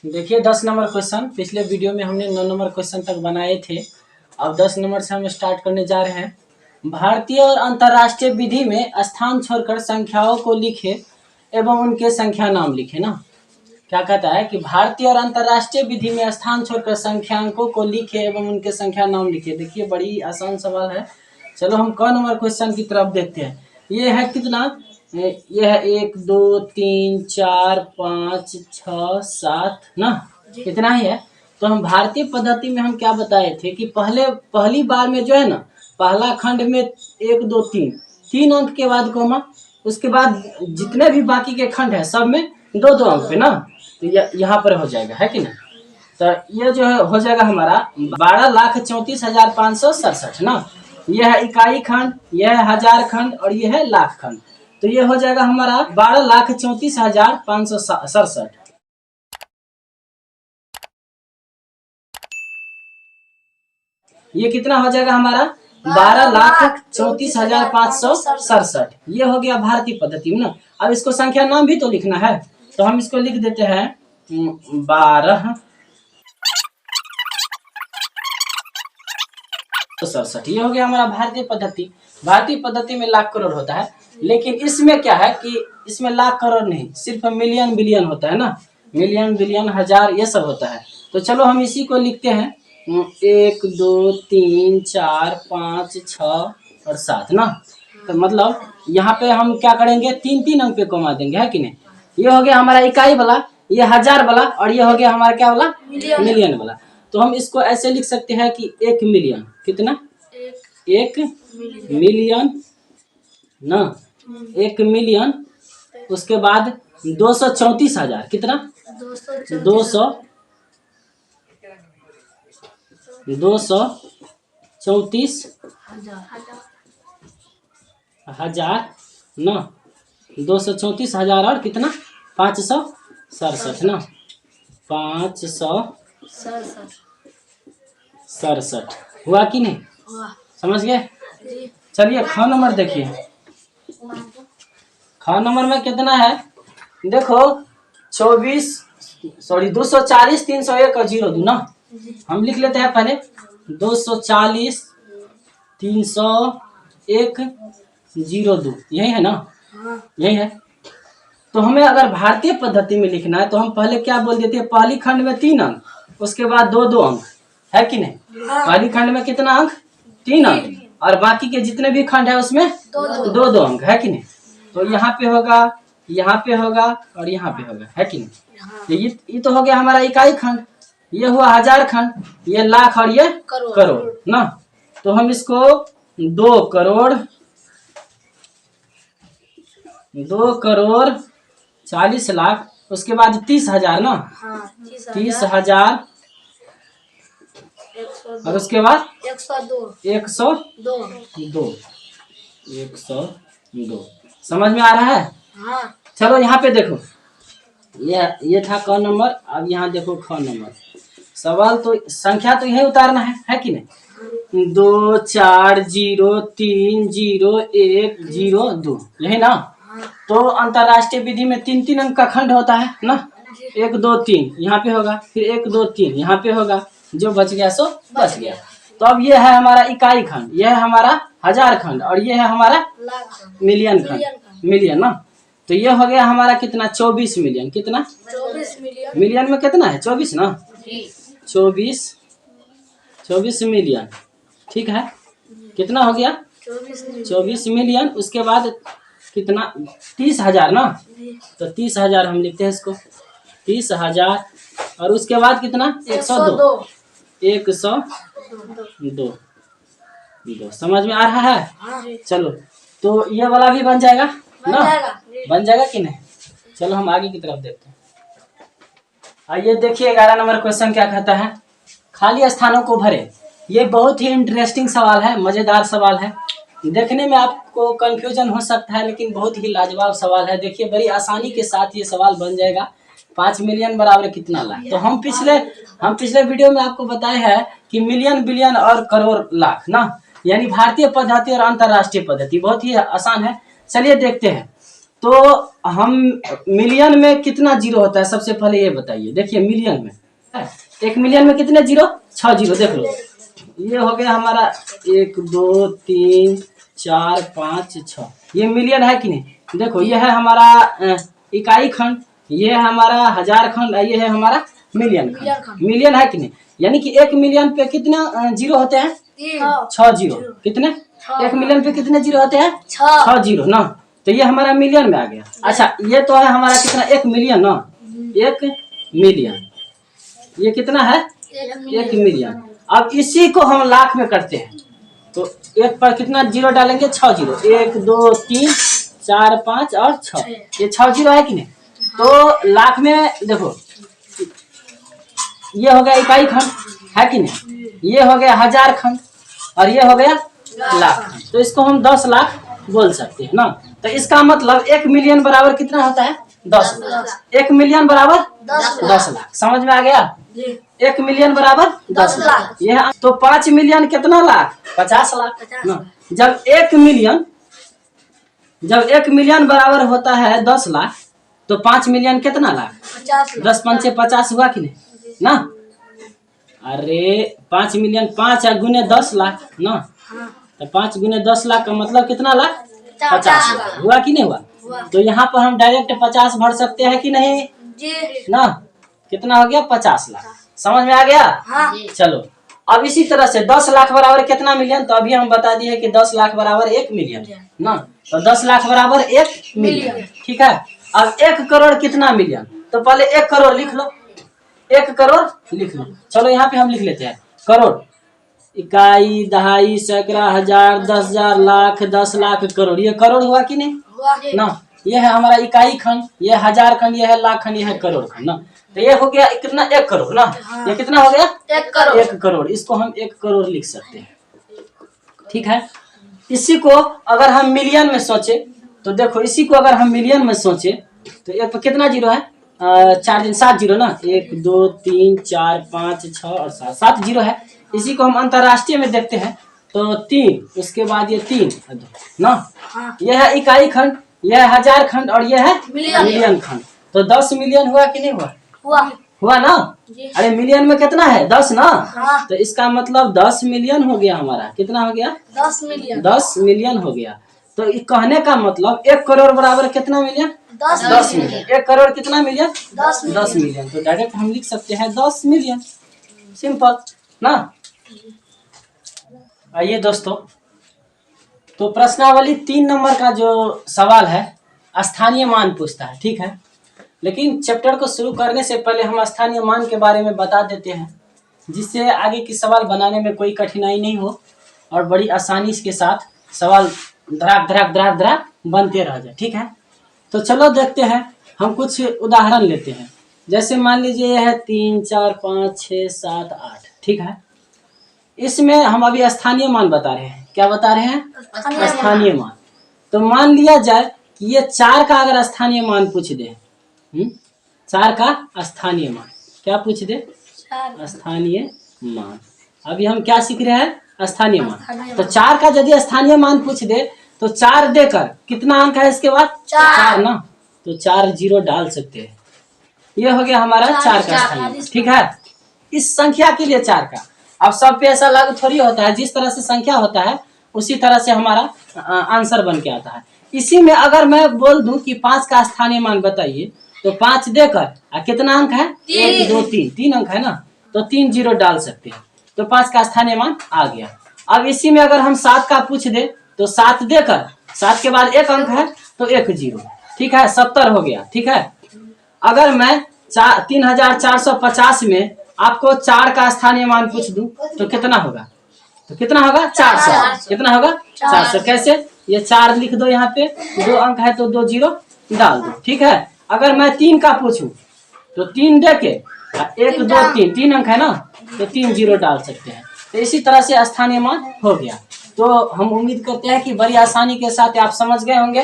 देखिए 10 number question. पिछले video में हमने 9 नंबर क्वेश्चन तक बनाए थे। अब 10 नंबर से हम स्टार्ट करने जा रहे हैं। भारतीय और अंतर्राष्ट्रीय विधि में स्थान छोड़कर संख्याओं को लिखे एवं उनके संख्या नाम लिखे ना। क्या कहता है कि भारतीय और अंतर्राष्ट्रीय विधि में स्थान छोड़कर संख्यांकों को लिखे एवं उनके संख्या नाम लिखे। देखिए बड़ी आसान सवाल है। चलो हम क नंबर क्वेश्चन की तरफ देखते हैं। ये है कितना, ये है 1 2 3 4 5 6 7 ना, इतना ही है। तो हम भारतीय पद्धति में हम क्या बताए थे कि पहली बार में जो है ना, पहला खंड में 1 2 3 अंक के बाद कोमा, उसके बाद जितने भी बाकी के खंड है सब में 2 2 अंक पे ना। तो यहाँ पर हो जाएगा, है कि नहीं। तो ये जो है हो जाएगा हमारा 12,34,567 ना। यह है इकाई खंड, यह है हजार खंड और यह है लाख खंड। तो ये हो जाएगा हमारा 12,34,567। ये कितना हो जाएगा हमारा 12,34,567। ये हो गया भारतीय पद्धति में ना। अब इसको संख्या नाम भी तो लिखना है, तो हम इसको लिख देते हैं 12,67। ये हो गया हमारा भारतीय पद्धति। भारतीय पद्धति में लाख करोड़ होता है, लेकिन इसमें क्या है कि इसमें लाख करोड़ नहीं, सिर्फ मिलियन बिलियन होता है ना। मिलियन बिलियन हजार ये सब होता है। तो चलो हम इसी को लिखते हैं 1 2 3 4 5 6 और 7 ना। तो मतलब यहाँ पे हम क्या करेंगे, 3 अंक पे कमा देंगे, है कि नहीं। ये हो गया हमारा इकाई वाला, ये हजार वाला, और ये हो गया हमारा क्या वाला, मिलियन वाला। तो हम इसको ऐसे लिख सकते हैं कि 1 मिलियन कितना, 1 मिलियन ना, 1 मिलियन। उसके बाद 234,000 कितना, 234,000 ना, 234,000 और कितना 567 ना, 567 हुआ कि नहीं, समझ गए। चलिए ख नंबर देखिए। ख नंबर में कितना है, देखो 240 301 और 02 ना। हम लिख लेते हैं पहले 240 301 02, यही है ना, यही है। तो हमें अगर भारतीय पद्धति में लिखना है तो हम पहले क्या बोल देते हैं, पहली खंड में 3 अंक, उसके बाद 2 2 अंक, है कि नहीं। पहली खंड में कितना अंक, 3 अंक, और बाकी के जितने भी खंड है उसमें 2 2 अंक, है कि नहीं। तो यहाँ पे होगा, यहाँ पे होगा और यहाँ पे होगा, है कि नहीं। तो ये तो हो गया हमारा इकाई खंड, ये हुआ हजार खंड, ये लाख और ये करोड़ ना। तो हम इसको 2 करोड़ 40 लाख, उसके बाद 30,000 ना, 30,000 और उसके बाद 102। समझ में आ रहा है। चलो यहाँ पे देखो, ये था क नंबर। अब यहाँ देखो ख नंबर। सवाल तो संख्या तो यही उतारना है कि नहीं। 2 4 0 3 0 1 0 2, यही ना। तो अंतरराष्ट्रीय विधि में 3 अंक का खंड होता है ना। 1 2 3 यहाँ पे होगा, फिर 1 2 3 यहाँ पे होगा, जो बच गया सो बच गया। तो अब ये है हमारा इकाई खंड, ये है हमारा हजार खंड, और ये है हमारा मिलियन खंड, मिलियन ना। तो ये हो गया हमारा कितना, 24 मिलियन। कितना, 24 मिलियन। मिलियन में कितना है, 24 ना, 24 मिलियन। ठीक है, कितना हो गया, 24 मिलियन। उसके बाद कितना, 30,000 ना। तो 30,000 हम लिखते हैं इसको, 30,000, और उसके बाद कितना, 102। समझ में आ रहा है। चलो तो ये वाला भी बन जाएगा ना, बन जाएगा कि नहीं। चलो हम आगे की तरफ देखते हैं। आइए देखिए 11 नंबर क्वेश्चन क्या कहता है, खाली स्थानों को भरे। ये बहुत ही इंटरेस्टिंग सवाल है, मजेदार सवाल है। देखने में आपको कंफ्यूजन हो सकता है, लेकिन बहुत ही लाजवाब सवाल है। देखिए बड़ी आसानी के साथ ये सवाल बन जाएगा। 5 मिलियन बराबर कितना लाख। तो हम पिछले वीडियो में आपको बताए हैं कि मिलियन बिलियन और करोड़ लाख ना, यानी भारतीय पद्धति और अंतरराष्ट्रीय पद्धति बहुत ही आसान है। चलिए देखते हैं। तो हम मिलियन में कितना जीरो होता है सबसे पहले ये बताइए। देखिए मिलियन में 1 मिलियन में कितने जीरो, 6 जीरो। देख लो ये हो गया हमारा 1 2 3 4 5 6, ये मिलियन है कि नहीं। देखो ये है हमारा इकाई खंड, ये है हमारा हजार खंड, ये है हमारा मिलियन खंड। मिलियन है कि नहीं, यानी कि 1 मिलियन पे कितने जीरो होते हैं, 6 जीरो। कितने, 1 मिलियन पे कितने जीरो होते हैं, 6 जीरो ना। तो ये हमारा मिलियन में आ गया। अच्छा ये तो है हमारा कितना, 1 मिलियन ना, 1 मिलियन, ये कितना है, 1 मिलियन। अब इसी को हम लाख में करते हैं तो 1 पर कितना जीरो डालेंगे, 6 जीरो। 1 2 3 4 5 और 6, ये 6 जीरो है कि नहीं। तो लाख में देखो ये हो गया इकाई खंड है कि नहीं, ये हो गया हजार खंड और ये हो गया लाख खंड। तो इसको हम 10 लाख बोल सकते हैं ना। तो इसका मतलब 1 मिलियन बराबर कितना होता है, 10 लाख। 1 मिलियन बराबर 10 लाख, समझ में आ गया। 1 मिलियन बराबर 10 लाख। यह तो 5 मिलियन कितना लाख, 50 लाख ना। जब 1 मिलियन बराबर होता है 10 लाख तो 5 मिलियन कितना लाख, 10 पंचे 50 हुआ कि नहीं ना। अरे 5 मिलियन 5 गुने 10 लाख ना, तो 5 गुने 10 लाख का मतलब कितना लाख, 50 लाख हुआ कि नहीं हुआ। तो यहाँ पर हम डायरेक्ट 50 भर सकते हैं कि नहीं ना। कितना हो गया, 50 लाख, समझ में आ गया। चलो अब इसी तरह से 10 लाख बराबर कितना मिलियन, तो अभी हम बता दिए कि 10 लाख बराबर 1 मिलियन ना। तो 10 लाख बराबर 1 मिलियन, ठीक है। अब 1 करोड़ कितना मिलियन, तो पहले 1 करोड़ लिख लो, 1 करोड़ लिख लो। चलो यहाँ पे हम लिख लेते हैं करोड़, इकाई दहाई सैकड़ा हजार 10,000 लाख 10 लाख करोड़, ये करोड़ हुआ कि नहीं ना। ये है हमारा इकाई खंड, ये हजार खंड, ये है लाख खंड, ये है करोड़ खंड ना। तो ये हो गया कितना, 1 करोड़ ना। ये कितना हो गया, 1 करोड़। इसको हम 1 करोड़ लिख सकते हैं, ठीक है। इसी को अगर हम मिलियन में सोचे तो देखो, इसी को अगर हम मिलियन में सोचे तो एक पर कितना जीरो है, 7 जीरो ना। 1 2 3 4 5 6 और 7 जीरो है। इसी को हम अंतरराष्ट्रीय में देखते हैं तो 3, उसके बाद ये 3 ना। यह है इकाई खंड, यह है हजार खंड और यह है मिलियन खंड। तो 10 मिलियन हुआ कि नहीं हुआ, हुआ ना। अरे मिलियन में कितना है, 10 ना। तो इसका मतलब 10 मिलियन हो गया हमारा। कितना हो गया, 10 मिलियन हो गया। तो कहने का मतलब 1 करोड़ बराबर कितना मिलियन, 10 मिलियन। 1 करोड़ कितना मिलियन, 10 मिलियन। तो डायरेक्ट हम लिख सकते हैं 10 मिलियन, सिंपल ना। आइए दोस्तों, तो प्रश्नावली 3 नंबर का जो सवाल है स्थानीय मान पूछता है, ठीक है। लेकिन चैप्टर को शुरू करने से पहले हम स्थानीय मान के बारे में बता देते हैं, जिससे आगे की सवाल बनाने में कोई कठिनाई नहीं हो और बड़ी आसानी के साथ सवाल धड़ाक बनते रह जाए, ठीक है। तो चलो देखते हैं, हम कुछ उदाहरण लेते हैं। जैसे मान लीजिए यह है 3 4 5 6 7 8, ठीक है। इसमें हम अभी स्थानीय मान बता रहे हैं। क्या बता रहे हैं, स्थानीय मान। तो मान लिया जाए कि ये 4 का अगर स्थानीय मान पूछ दे, 4 का स्थानीय मान, क्या पूछ दे, स्थानीय मान। अभी हम क्या सीख रहे हैं, स्थानीय मान। तो 4 का यदि स्थानीय मान पूछ दे तो 4 देकर कितना अंक है इसके बाद, 4 ना। तो 4 जीरो डाल सकते हैं। ये हो गया हमारा 4 का स्थानीय, ठीक है। इस संख्या के लिए 4 का। अब सब पे ऐसा लागू थोड़ी होता है, जिस तरह से संख्या होता है उसी तरह से हमारा आंसर बन के आता है। इसी में अगर मैं बोल दूं कि 5 का स्थानीय मान बताइए तो 5 देकर कितना अंक है, 1 2 3 अंक है ना। तो 3 जीरो डाल सकते हैं, तो 5 का स्थानीय मान आ गया। अब इसी में अगर हम 7 का पूछ दे तो 7 देकर 7 के बाद 1 अंक है तो 1 जीरो, ठीक है, 70 हो गया, ठीक है। अगर मैं 3450 में आपको 4 का स्थानीय मान पूछ दूं तो कितना होगा, तो कितना होगा, 400। कितना होगा, 400। कैसे, ये 4 लिख दो, यहाँ पे 2 अंक है तो 2 जीरो डाल दो, ठीक है। अगर मैं 3 का पूछूं तो 3 दे के 1 2 3 अंक है ना, तो 3 जीरो डाल सकते हैं। तो इसी तरह से स्थानीय मान हो गया। तो हम उम्मीद करते हैं कि बड़ी आसानी के साथ आप समझ गए होंगे।